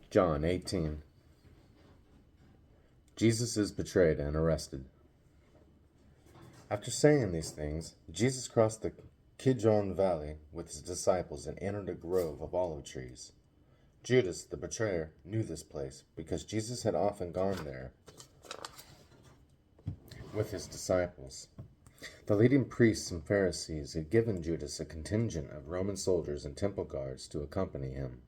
John 18. Jesus is betrayed and arrested. After saying these things, Jesus crossed the Kidron Valley with his disciples and entered a grove of olive trees. Judas, the betrayer, knew this place because Jesus had often gone there with his disciples. The leading priests and Pharisees had given Judas a contingent of Roman soldiers and temple guards to accompany him.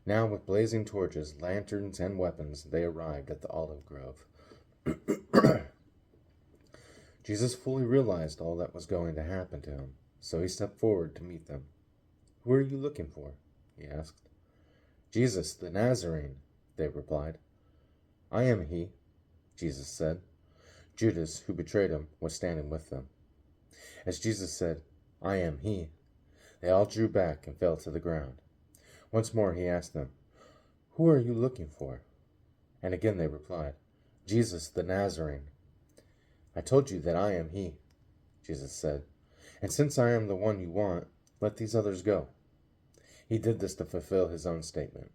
Now, with blazing torches, lanterns, and weapons, they arrived at the olive grove. Jesus fully realized all that was going to happen to him, so he stepped forward to meet them. "Who are you looking for?" he asked. "Jesus, the Nazarene," they replied. "I am he," Jesus said. Judas, who betrayed him, was standing with them. As Jesus said, "I am he," they all drew back and fell to the ground. Once more he asked them, "Who are you looking for?" And again they replied, "Jesus, the Nazarene." "I told you that I am he," Jesus said. "And since I am the one you want, let these others go." He did this to fulfill his own statement.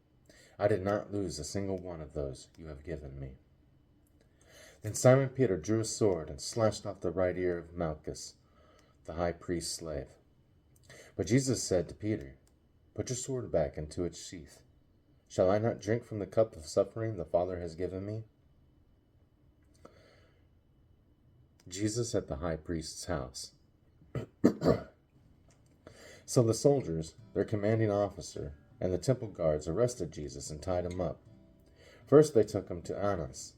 "I did not lose a single one of those you have given me." Then Simon Peter drew a sword and slashed off the right ear of Malchus, the high priest's slave. But Jesus said to Peter, "Put your sword back into its sheath. Shall I not drink from the cup of suffering the Father has given me?" Jesus at the high priest's house. So the soldiers, their commanding officer, and the temple guards arrested Jesus and tied him up. First they took him to Annas,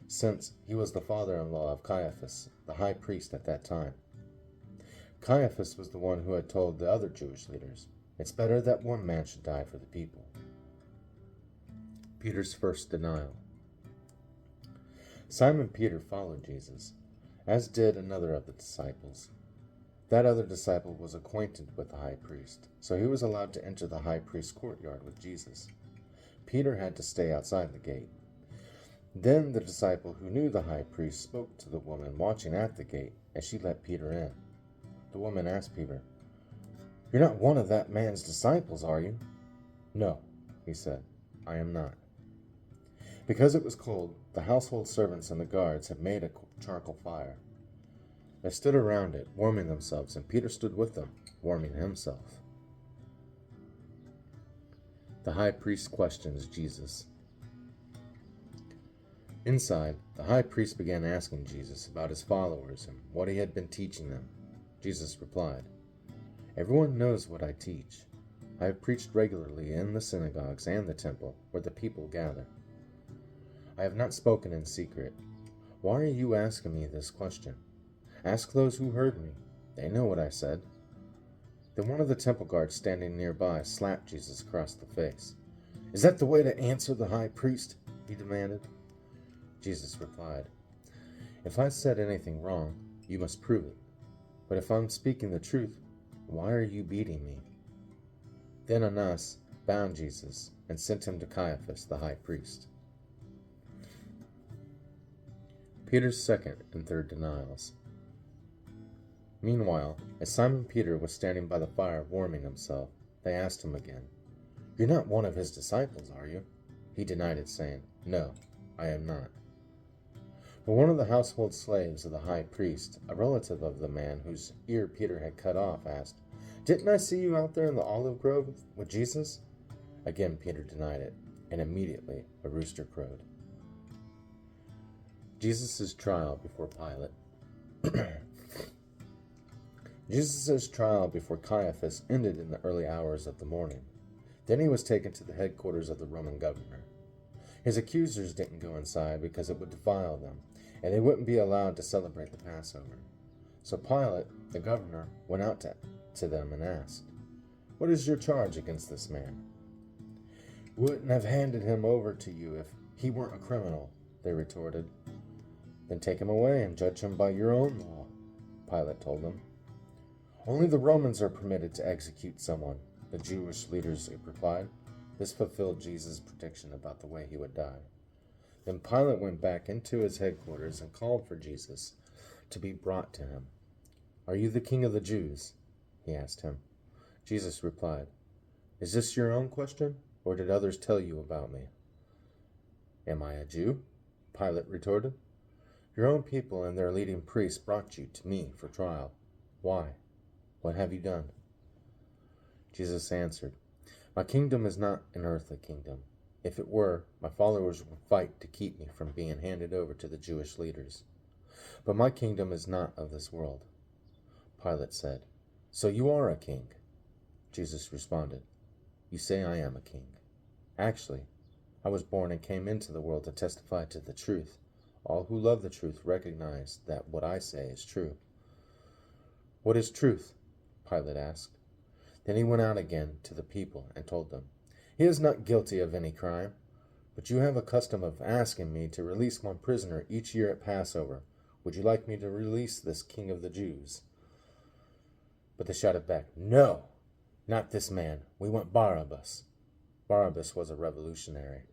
since he was the father-in-law of Caiaphas, the high priest at that time. Caiaphas was the one who had told the other Jewish leaders, "It's better that one man should die for the people." Peter's first denial. Simon Peter followed Jesus, as did another of the disciples. That other disciple was acquainted with the high priest, so he was allowed to enter the high priest's courtyard with Jesus. Peter had to stay outside the gate. Then the disciple who knew the high priest spoke to the woman watching at the gate, and she let Peter in. The woman asked Peter, "You're not one of that man's disciples, are you?" "No," he said, "I am not." Because it was cold, the household servants and the guards had made a charcoal fire. They stood around it, warming themselves, and Peter stood with them, warming himself. The high priest questions Jesus. Inside, the high priest began asking Jesus about his followers and what he had been teaching them. Jesus replied, "Everyone knows what I teach. I have preached regularly in the synagogues and the temple, where the people gather. I have not spoken in secret. Why are you asking me this question? Ask those who heard me. They know what I said." Then one of the temple guards standing nearby slapped Jesus across the face. "Is that the way to answer the high priest?" he demanded. Jesus replied, "If I said anything wrong, you must prove it. But if I'm speaking the truth, why are you beating me?" Then Annas bound Jesus and sent him to Caiaphas, the high priest. Peter's second and third denials. Meanwhile, as Simon Peter was standing by the fire warming himself, they asked him again, "You're not one of his disciples, are you?" He denied it, saying, "No, I am not." But one of the household slaves of the high priest, a relative of the man whose ear Peter had cut off, asked, "Didn't I see you out there in the olive grove with Jesus?" Again Peter denied it, and immediately a rooster crowed. Jesus' trial before Pilate. Jesus' trial before Caiaphas ended in the early hours of the morning. Then he was taken to the headquarters of the Roman governor. His accusers didn't go inside because it would defile them, and they wouldn't be allowed to celebrate the Passover. So Pilate, the governor, went out to them and asked, "What is your charge against this man?" "Wouldn't have handed him over to you if he weren't a criminal," they retorted. "Then take him away and judge him by your own law," Pilate told them. "Only the Romans are permitted to execute someone," the Jewish leaders replied. This fulfilled Jesus' prediction about the way he would die. Then Pilate went back into his headquarters and called for Jesus to be brought to him. "Are you the king of the Jews?" he asked him. Jesus replied, "Is this your own question? or did others tell you about me?" "Am I a Jew?" Pilate retorted. "Your own people and their leading priests brought you to me for trial. Why? What have you done?" Jesus answered, "My kingdom is not an earthly kingdom. If it were, my followers would fight to keep me from being handed over to the Jewish leaders. But my kingdom is not of this world." Pilate said, "So you are a king?" Jesus responded, "You say I am a king. Actually, I was born and came into the world to testify to the truth. All who love the truth recognize that what I say is true." "What is truth?" Pilate asked. Then he went out again to the people and told them, "He is not guilty of any crime. But you have a custom of asking me to release one prisoner each year at Passover. Would you like me to release this king of the Jews?" But they shouted back, "No, not this man. We want Barabbas." Barabbas was a revolutionary.